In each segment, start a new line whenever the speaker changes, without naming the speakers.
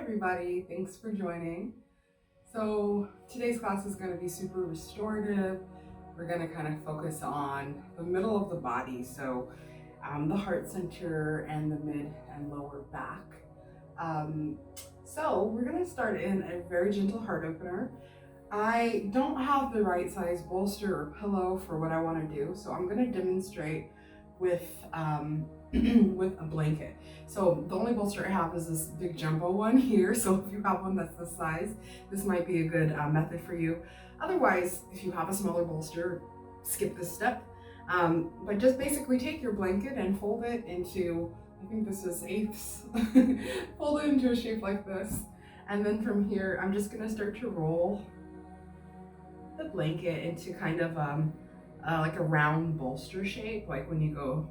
everybody, thanks for joining. So today's class is going to be super restorative. We're going to kind of focus on the middle of the body, so the heart center and the mid and lower back. So we're going to start in a very gentle heart opener. I don't have the right size bolster or pillow for what I want to do, so I'm going to demonstrate with with a blanket. So the only bolster I have is this big jumbo one here. So if you have one that's this size, this might be a good method for you. Otherwise, if you have a smaller bolster, skip this step. But just basically take your blanket and fold it into, I think this is eighths, fold it into a shape like this. And then from here, I'm just gonna start to roll the blanket into kind of like a round bolster shape, like when you go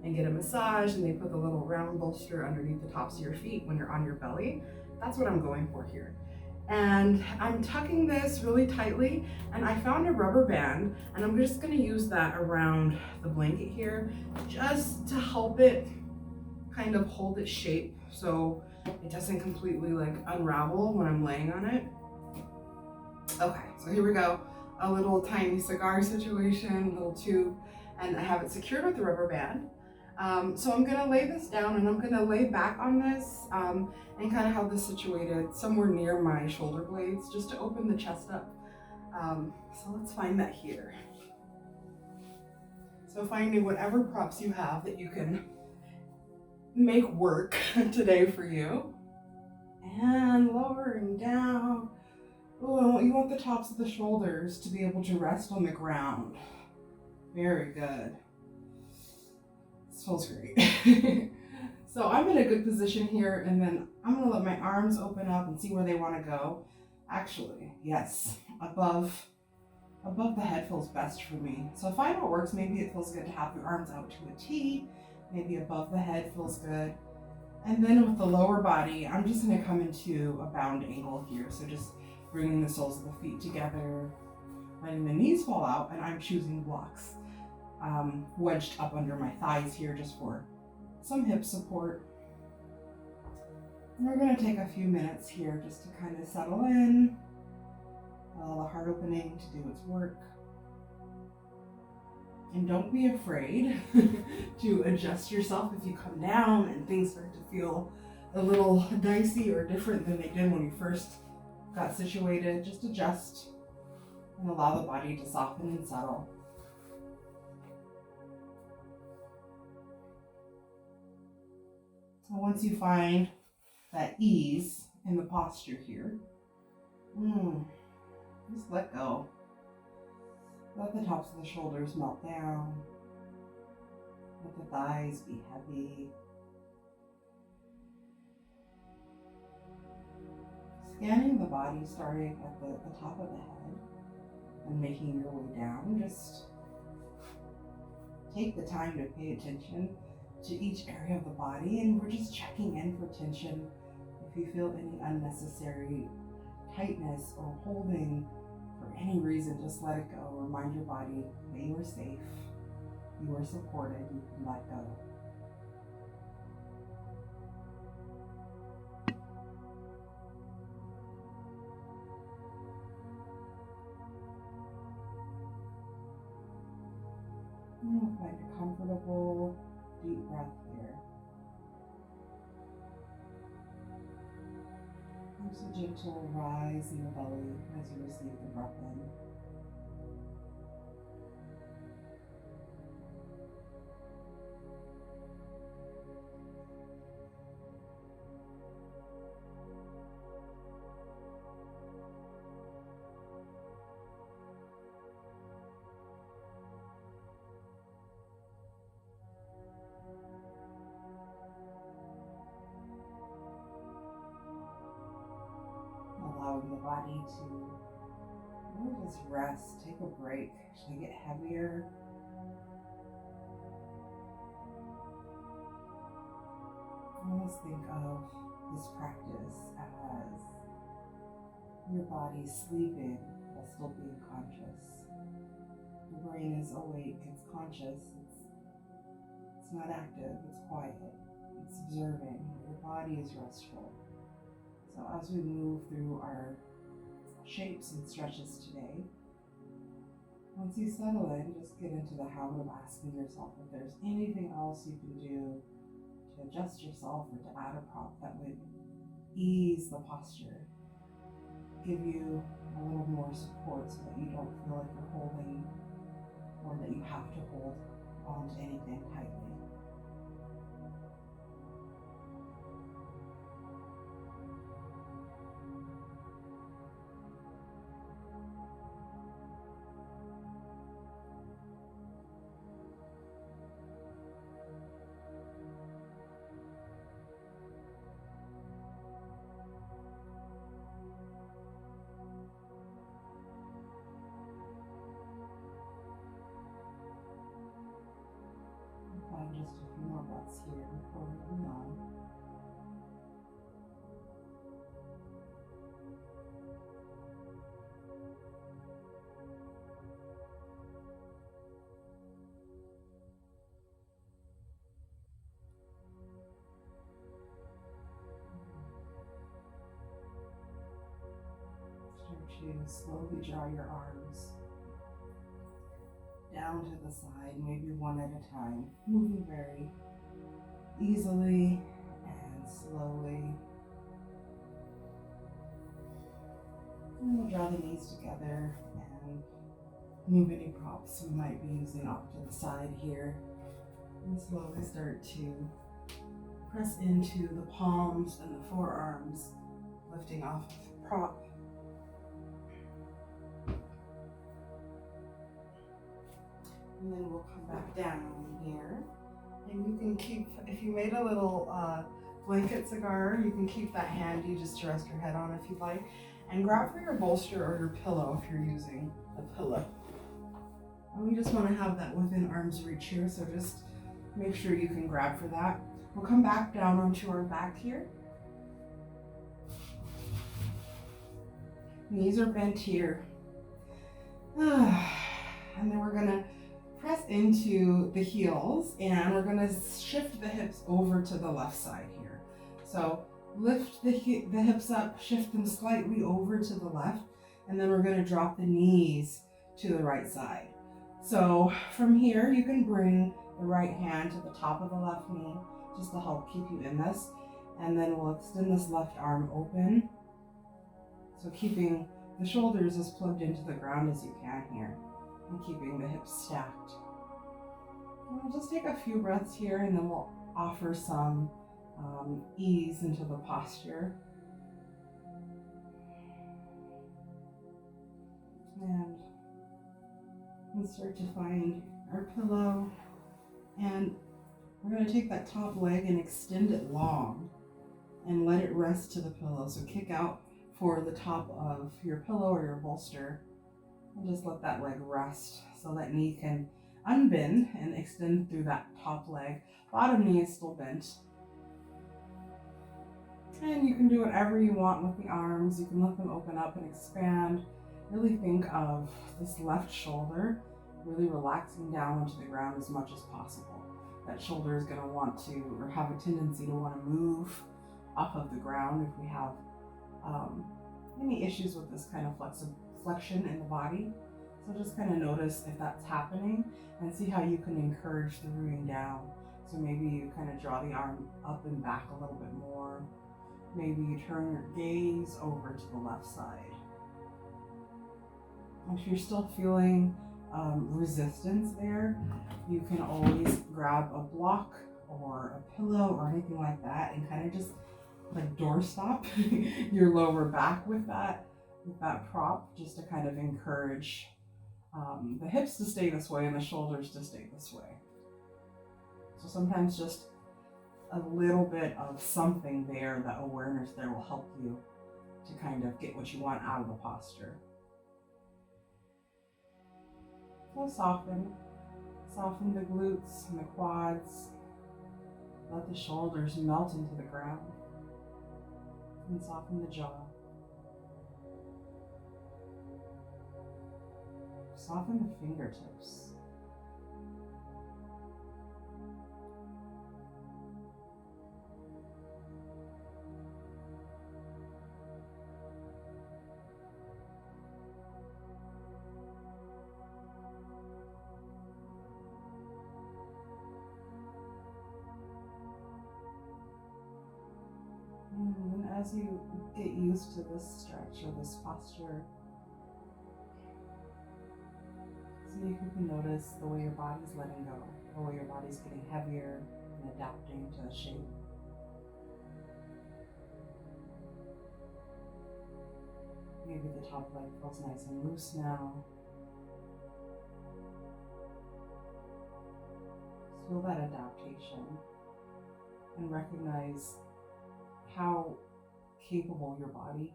and get a massage and they put the little round bolster underneath the tops of your feet when you're on your belly. That's what I'm going for here. And I'm tucking this really tightly, and I found a rubber band, and I'm just gonna use that around the blanket here just to help it kind of hold its shape so it doesn't completely like unravel when I'm laying on it. Okay, so here we go. A little tiny cigar situation, little tube, and I have it secured with the rubber band. So I'm gonna lay this down and I'm gonna lay back on this and kind of have this situated somewhere near my shoulder blades just to open the chest up. So let's find that here. So finding whatever props you have that you can make work today for you. And lowering down. Oh, you want the tops of the shoulders to be able to rest on the ground. Very good. This feels great. So I'm in a good position here, and then I'm gonna let my arms open up and see where they wanna go. Actually, yes, above the head feels best for me. So find what works. Maybe it feels good to have your arms out to a T. Maybe above the head feels good. And then with the lower body, I'm just gonna come into a bound angle here. So just bringing the soles of the feet together, letting the knees fall out, and I'm choosing blocks wedged up under my thighs here just for some hip support. And we're going to take a few minutes here just to kind of settle in, allow the heart opening to do its work. And don't be afraid to adjust yourself if you come down and things start to feel a little dicey or different than they did when you first got situated. Just adjust and allow the body to soften and settle. So once you find that ease in the posture here, just let go. Let the tops of the shoulders melt down. Let the thighs be heavy. Scanning the body, starting at the top of the head and making your way down. Just take the time to pay attention to each area of the body, and we're just checking in for tension. If you feel any unnecessary tightness or holding for any reason, just let it go. Remind your body that you are safe, you are supported, you can let go. Find a comfortable, deep breath here. There's a gentle rise in the belly as you receive the breath in. Allowing the body to really just rest, take a break. Should they get heavier? Almost think of this practice as your body sleeping while still being conscious. Your brain is awake, it's conscious, it's not active, it's quiet, it's observing. Your body is restful. So as we move through our shapes and stretches today, once you settle in, just get into the habit of asking yourself if there's anything else you can do to adjust yourself or to add a prop that would ease the posture, give you a little more support so that you don't feel like you're holding or that you have to hold onto anything tightly. Find just a few more breaths here before moving on. Start to slowly draw your arms down to the side, maybe one at a time, moving very easily and slowly. And we'll draw the knees together and move any props we might be using off to the side here. And slowly start to press into the palms and the forearms, lifting off the prop. And then we'll come back down here. And you can keep, if you made a little blanket cigar, you can keep that handy just to rest your head on if you'd like. And grab for your bolster or your pillow if you're using a pillow. And we just want to have that within arm's reach here, so just make sure you can grab for that. We'll come back down onto our back here. Knees are bent here. And then we're gonna press into the heels and we're gonna shift the hips over to the left side here. So lift the hips up, shift them slightly over to the left, and then we're gonna drop the knees to the right side. So from here, you can bring the right hand to the top of the left knee just to help keep you in this. And then we'll extend this left arm open. So keeping the shoulders as plugged into the ground as you can here, and keeping the hips stacked. And we'll just take a few breaths here and then we'll offer some ease into the posture. And we start to find our pillow, and we're going to take that top leg and extend it long and let it rest to the pillow. So kick out for the top of your pillow or your bolster. And just let that leg rest so that knee can unbend and extend through that top leg. Bottom knee is still bent. And you can do whatever you want with the arms. You can let them open up and expand. Really think of this left shoulder really relaxing down into the ground as much as possible. That shoulder is going to want to, or have a tendency to want to move off of the ground if we have any issues with this kind of flexion in the body. So just kind of notice if that's happening and see how you can encourage the rooting down. So maybe you kind of draw the arm up and back a little bit more. Maybe you turn your gaze over to the left side. If you're still feeling resistance there, you can always grab a block or a pillow or anything like that and kind of just like doorstop your lower back with that prop, just to kind of encourage the hips to stay this way and the shoulders to stay this way. So sometimes just a little bit of something there, that awareness there, will help you to kind of get what you want out of the posture. So soften the glutes and the quads. Let the shoulders melt into the ground. And soften the jaw. Soften the fingertips. as you get used to this stretch or this posture, see if you can notice the way your body's letting go, the way your body's getting heavier and adapting to the shape. Maybe the top leg feels nice and loose now. Just feel that adaptation and recognize how capable your body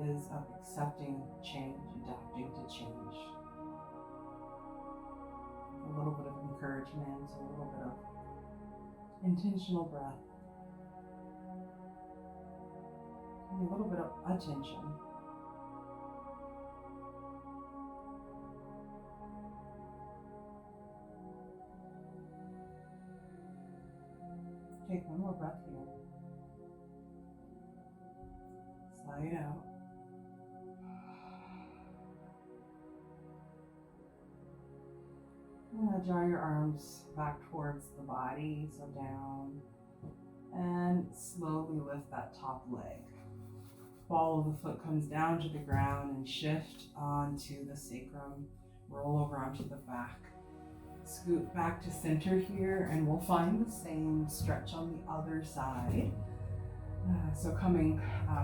is of accepting change, adapting to change. A little bit of encouragement, a little bit of intentional breath, and a little bit of attention. Take one more breath here. Slide out. Draw your arms back towards the body, so down, and slowly lift that top leg. Ball of the foot comes down to the ground and shift onto the sacrum. Roll over onto the back. Scoot back to center here, and we'll find the same stretch on the other side. So coming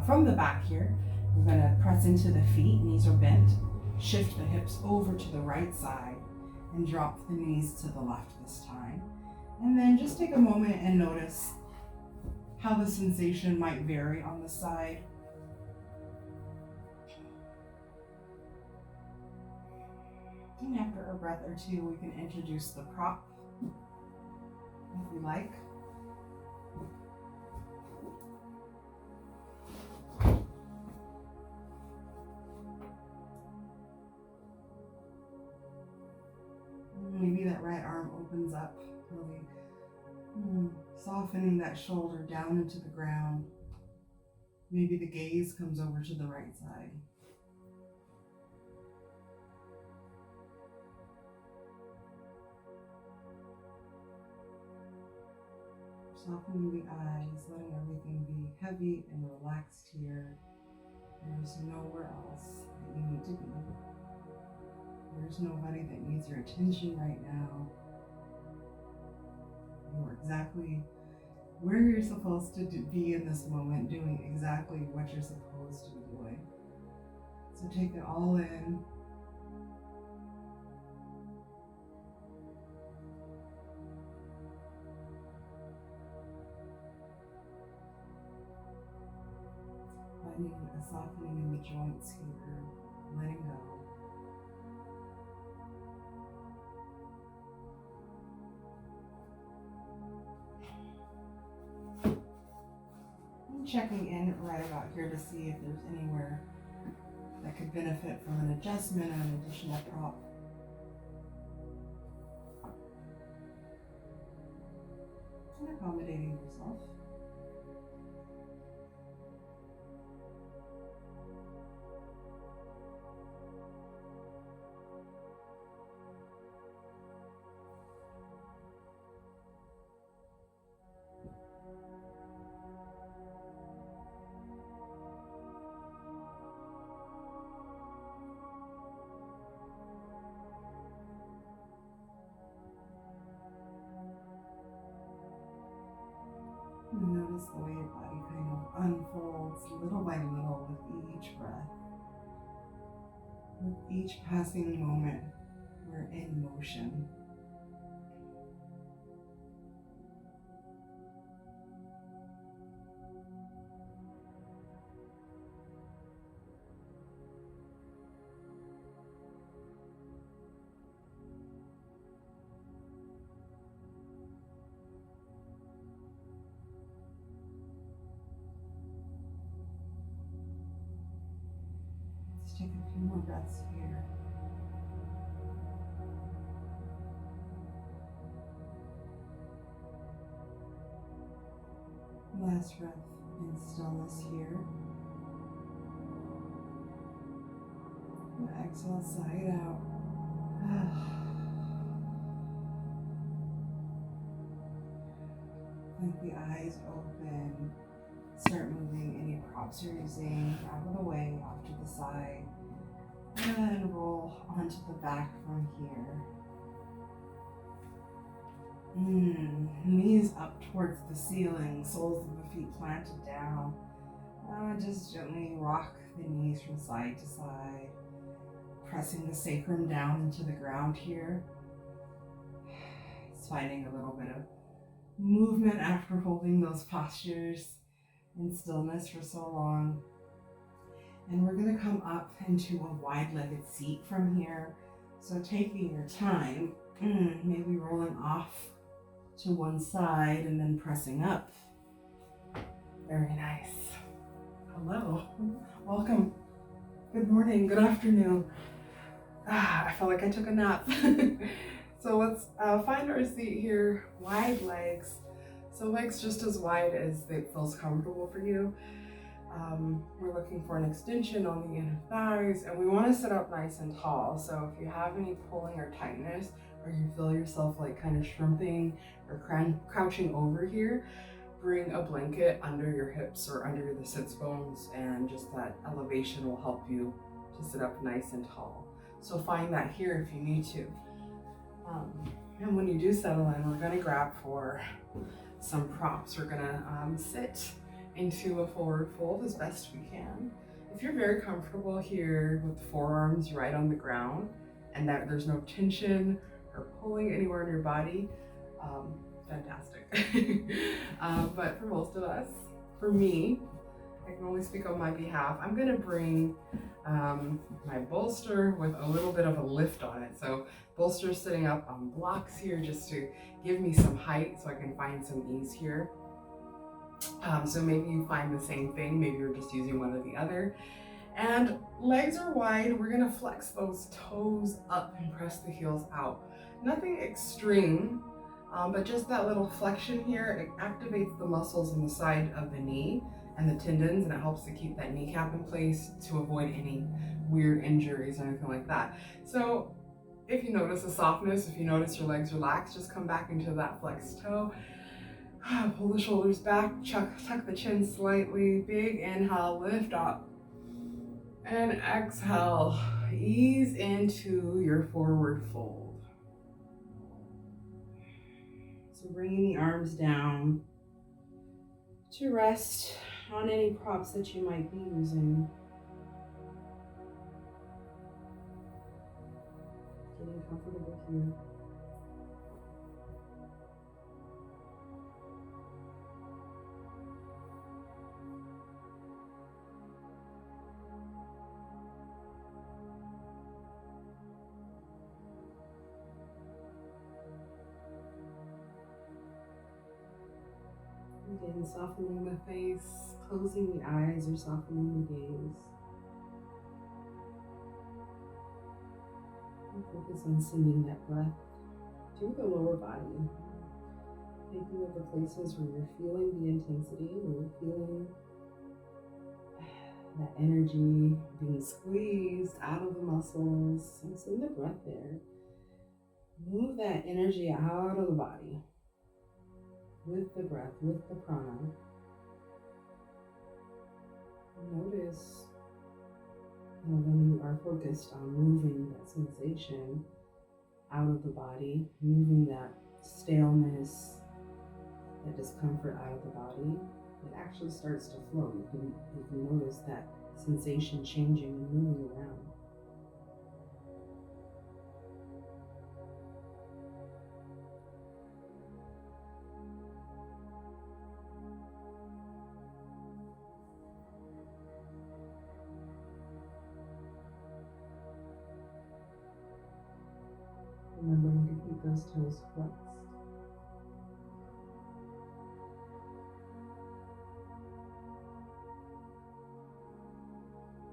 from the back here, we're going to press into the feet, knees are bent. Shift the hips over to the right side and drop the knees to the left this time. And then just take a moment and notice how the sensation might vary on the side. And after a breath or two, we can introduce the prop if we like. Maybe that right arm opens up, really softening that shoulder down into the ground. Maybe the gaze comes over to the right side. Softening the eyes, letting everything be heavy and relaxed here. There's nowhere else that you need to be. There's nobody that needs your attention right now. You are exactly where you're supposed to be in this moment, doing exactly what you're supposed to be doing. So take it all in. Finding a softening in the joints here, letting go. Checking in right about here to see if there's anywhere that could benefit from an adjustment or an additional prop. And accommodating yourself. Notice the way your body kind of unfolds little by little with each breath. With each passing moment, we're in motion. Take a few more breaths here. Last breath in stillness here. And exhale, sigh it out. Let the eyes open. Start moving any props you're using out of the way, off to the side, and roll onto the back from here. Knees up towards the ceiling, soles of the feet planted down. Just gently rock the knees from side to side, pressing the sacrum down into the ground here. It's finding a little bit of movement after holding those postures in stillness for so long. And we're going to come up into a wide-legged seat from here. So taking your time, maybe rolling off to one side and then pressing up. Very nice. Hello, welcome. Good morning, good afternoon. I felt like I took a nap. So let's find our seat here, wide legs. So legs just as wide as it feels comfortable for you. We're looking for an extension on the inner thighs, and we want to sit up nice and tall. So if you have any pulling or tightness, or you feel yourself like kind of shrimping or crouching over here, bring a blanket under your hips or under the sits bones, and just that elevation will help you to sit up nice and tall. So find that here if you need to. And when you do settle in, we're going to grab for some props. We're going to sit into a forward fold as best we can. If you're very comfortable here with the forearms right on the ground and that there's no tension or pulling anywhere in your body, fantastic. But for most of us, for me, I can only speak on my behalf, I'm gonna bring my bolster with a little bit of a lift on it. So bolster sitting up on blocks here just to give me some height so I can find some ease here. So maybe you find the same thing, maybe you're just using one or the other. And legs are wide, we're gonna flex those toes up and press the heels out. Nothing extreme, but just that little flexion here, it activates the muscles on the side of the knee and the tendons, and it helps to keep that kneecap in place to avoid any weird injuries or anything like that. So if you notice a softness, if you notice your legs relax, just come back into that flexed toe. Pull the shoulders back, tuck the chin slightly, big inhale, lift up. And exhale, ease into your forward fold. So bringing the arms down to rest on any props that you might be using. Getting comfortable here. Again, softening the face, closing the eyes or softening the gaze. And focus on sending that breath to the lower body. Thinking of the places where you're feeling the intensity, where you're feeling that energy being squeezed out of the muscles. And send the breath there. Move that energy out of the body. With the breath, with the prana. Notice when you are focused on moving that sensation out of the body, moving that staleness, that discomfort out of the body, it actually starts to flow. You can notice that sensation changing and moving around. Remembering to keep those toes flexed.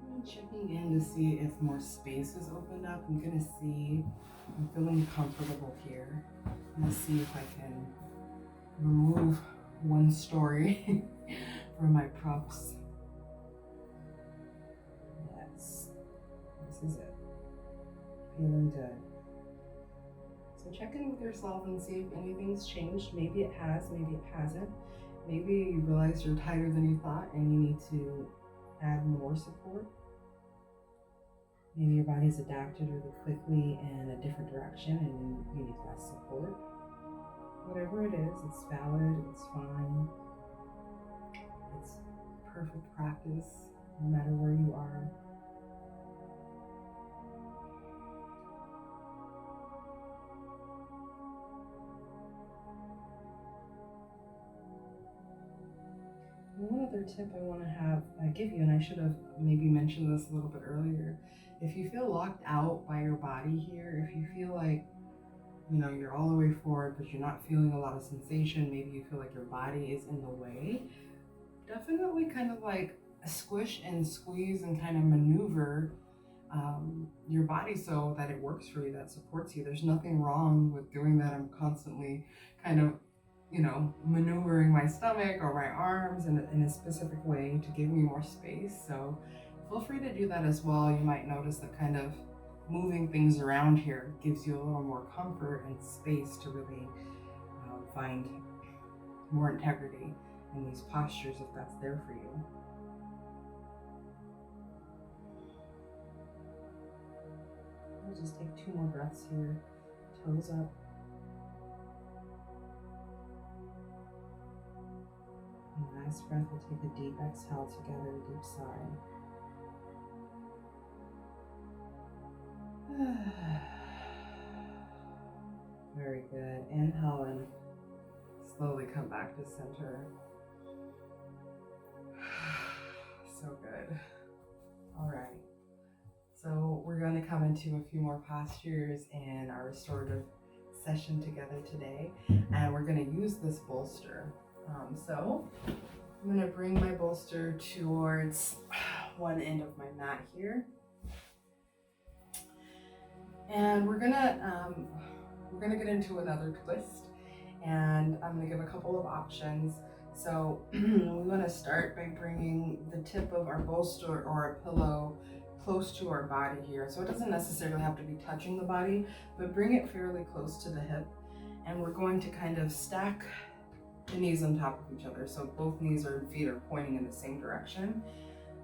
And checking in to see if more space has opened up. I'm feeling comfortable here. I'm gonna see if I can remove one story from my props. Yes, this is it. Feeling good. So check in with yourself and see if anything's changed. Maybe it has, maybe it hasn't. Maybe you realize you're tighter than you thought and you need to add more support. Maybe your body's adapted really quickly in a different direction and you need less support. Whatever it is, it's valid, it's fine. It's perfect practice, no matter where you are. One other tip I want to give you, and I should have maybe mentioned this a little bit earlier. If you feel locked out by your body here, if you feel like, you're all the way forward, but you're not feeling a lot of sensation, maybe you feel like your body is in the way, definitely kind of like squish and squeeze and kind of maneuver your body so that it works for you, that supports you. There's nothing wrong with doing that. I'm constantly kind of maneuvering my stomach or my arms in a specific way to give me more space. So feel free to do that as well. You might notice that kind of moving things around here gives you a little more comfort and space to really find more integrity in these postures if that's there for you. I'll just take 2 more breaths here, toes up. And last breath, we'll take a deep exhale together, deep sigh. Very good. Inhale and slowly come back to center. So good. All right. So we're going to come into a few more postures in our restorative session together today, and we're going to use this bolster. So I'm going to bring my bolster towards one end of my mat here, and we're gonna get into another twist, and I'm going to give a couple of options. So we want to start by bringing the tip of our bolster or a pillow close to our body here. So it doesn't necessarily have to be touching the body, but bring it fairly close to the hip, and we're going to kind of stack the knees on top of each other. So both knees or feet are pointing in the same direction.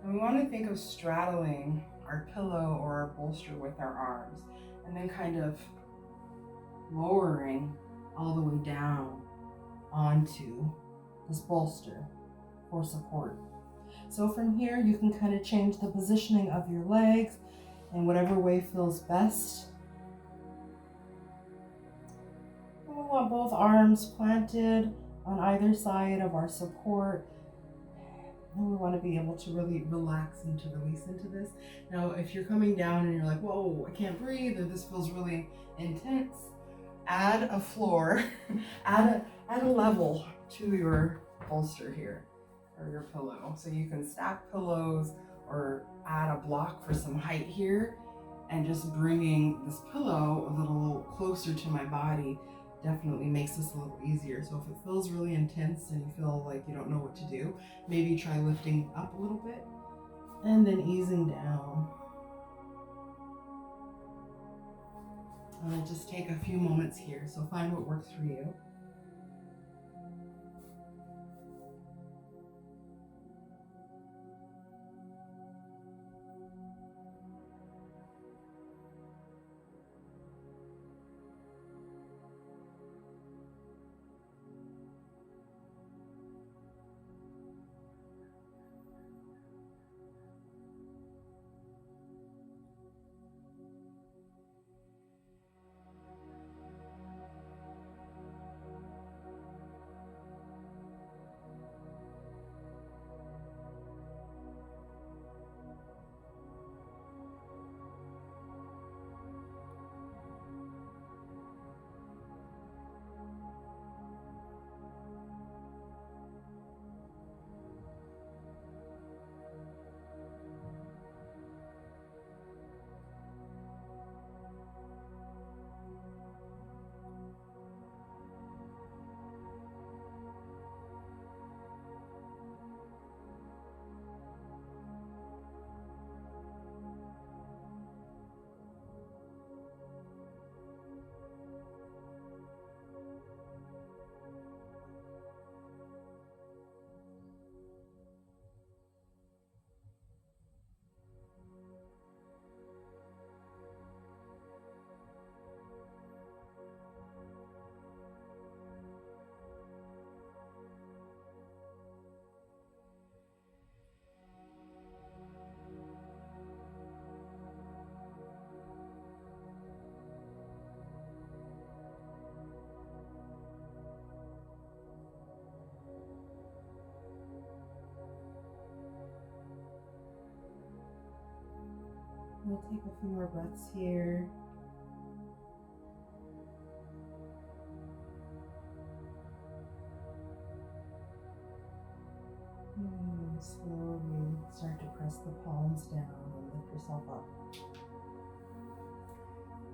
And we want to think of straddling our pillow or our bolster with our arms, and then kind of lowering all the way down onto this bolster for support. So from here, you can kind of change the positioning of your legs in whatever way feels best. And we want both arms planted on either side of our support. And we want to be able to really relax and to release into this. Now, if you're coming down and you're like, whoa, I can't breathe, or this feels really intense, add a floor, add a level to your bolster here, or your pillow. So you can stack pillows or add a block for some height here, and just bringing this pillow a little closer to my body definitely makes this a little easier. So if it feels really intense and you feel like you don't know what to do, maybe try lifting up a little bit and then easing down. Just take a few moments here, so find what works for you. we'll take a few more breaths here. And slowly start to press the palms down and lift yourself up.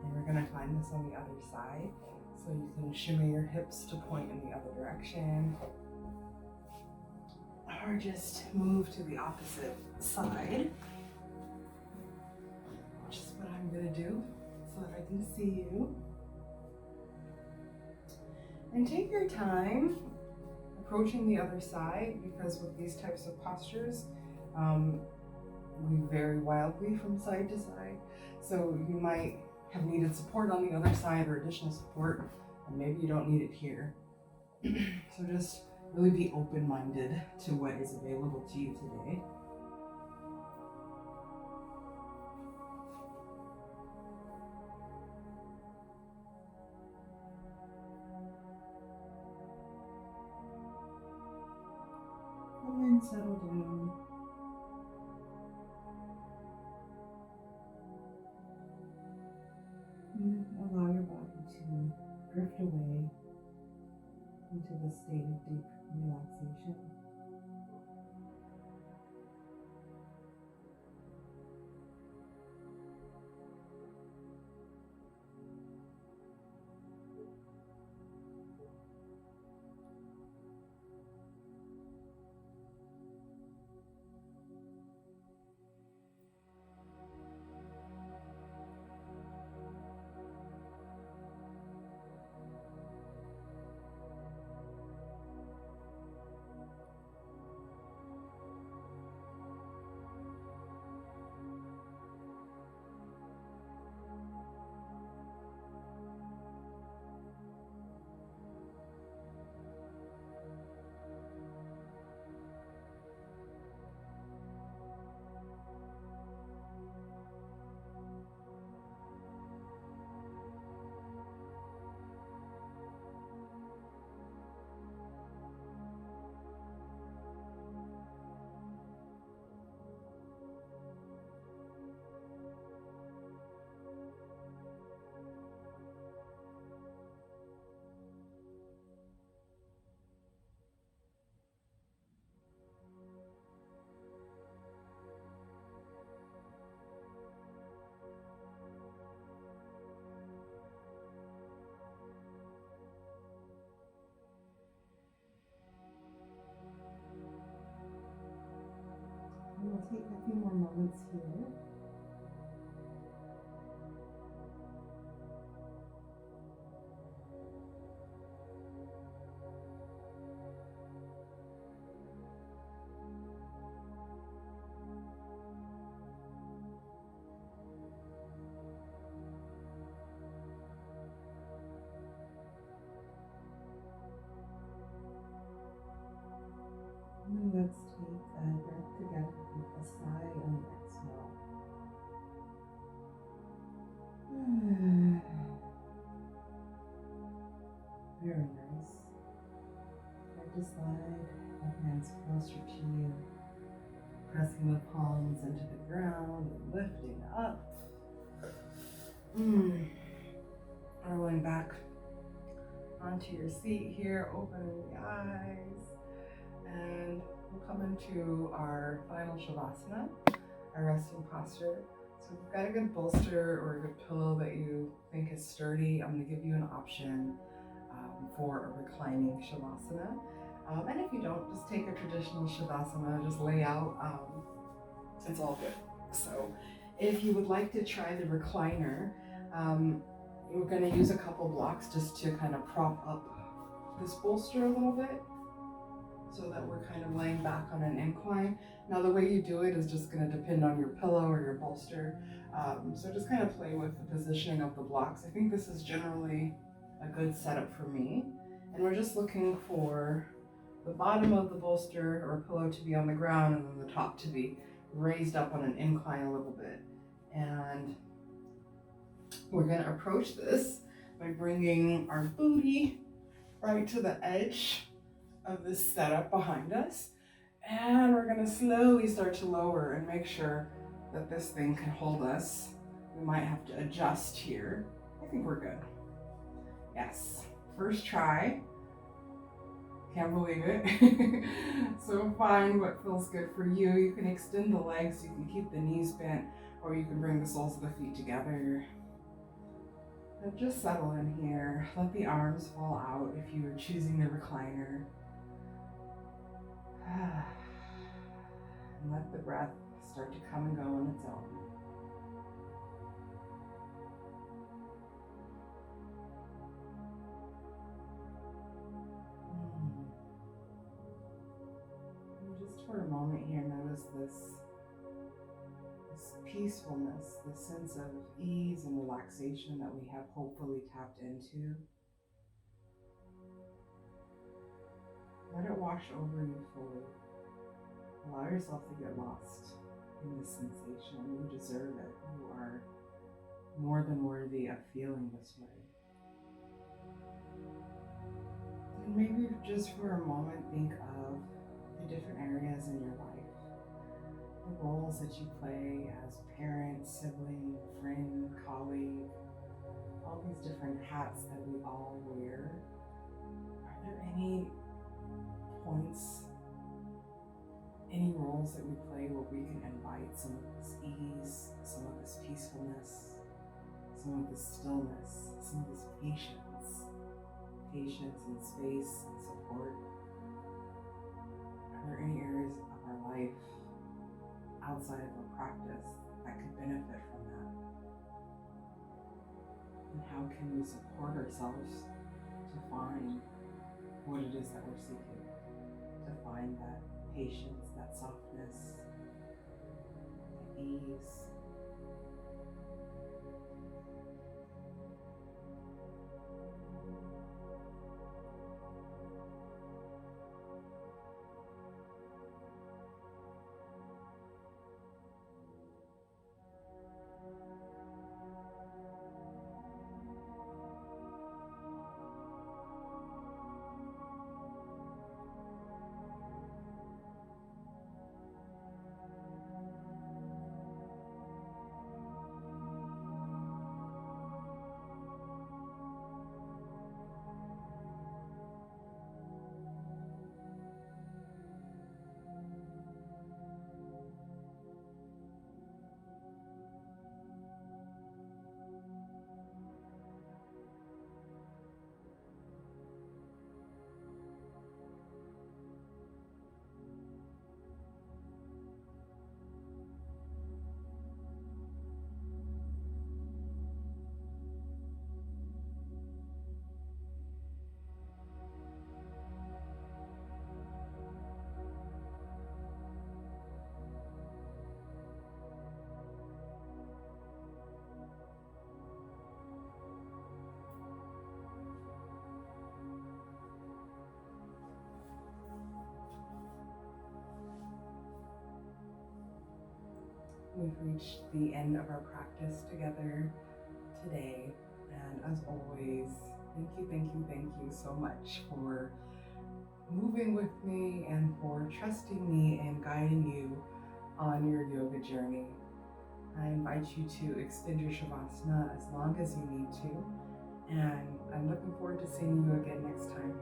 And we're going to find this on the other side. So you can shimmy your hips to point in the other direction. Or just move to the opposite side. Which is what I'm going to do so that I can see you. And take your time approaching the other side, because with these types of postures, we vary wildly from side to side. So you might have needed support on the other side or additional support, and maybe you don't need it here. So just really be open-minded to what is available to you today. And then settle down. And allow your body to drift away into the state of deep relaxation. And we'll take a few more moments here. And let's take a breath together with a sigh on the exhale. Very nice. Start to slide the hands closer to you, pressing the palms into the ground and lifting up. Rolling back onto your seat here, opening the eyes. And we'll come into our final Shavasana, our resting posture. So if you've got a good bolster or a good pillow that you think is sturdy, I'm going to give you an option for a reclining Shavasana. And if you don't, just take a traditional Shavasana, just lay out. It's all good. So if you would like to try the recliner, we're going to use a couple blocks just to kind of prop up this bolster a little bit, so that we're kind of laying back on an incline. Now the way you do it is just going to depend on your pillow or your bolster. So just kind of play with the positioning of the blocks. I think this is generally a good setup for me. And we're just looking for the bottom of the bolster or pillow to be on the ground and then the top to be raised up on an incline a little bit. And we're going to approach this by bringing our booty right to the edge of this setup behind us, and we're going to slowly start to lower and make sure that this thing can hold us. We might have to adjust here. I think we're good. Yes, first try. Can't believe it. So find what feels good for you. You can extend the legs, you can keep the knees bent, or you can bring the soles of the feet together. But just settle in here. Let the arms fall out if you are choosing the recliner. And let the breath start to come and go on its own. Just for a moment here, notice this peacefulness, this sense of ease and relaxation that we have hopefully tapped into. Let it wash over you fully. Allow yourself to get lost in this sensation. You deserve it. You are more than worthy of feeling this way. And maybe just for a moment think of the different areas in your life. The roles that you play as parent, sibling, friend, colleague, all these different hats that we all wear. Are there any points, any roles that we play where we can invite some of this ease, some of this peacefulness, some of this stillness, some of this patience and space and support? Are there any areas of our life outside of our practice that could benefit from that? And how can we support ourselves to find what it is that we're seeking? To find that patience, that softness, that ease. We've reached the end of our practice together today, and as always, thank you so much for moving with me and for trusting me and guiding you on your yoga journey. I invite you to extend your Shavasana as long as you need to, and I'm looking forward to seeing you again next time.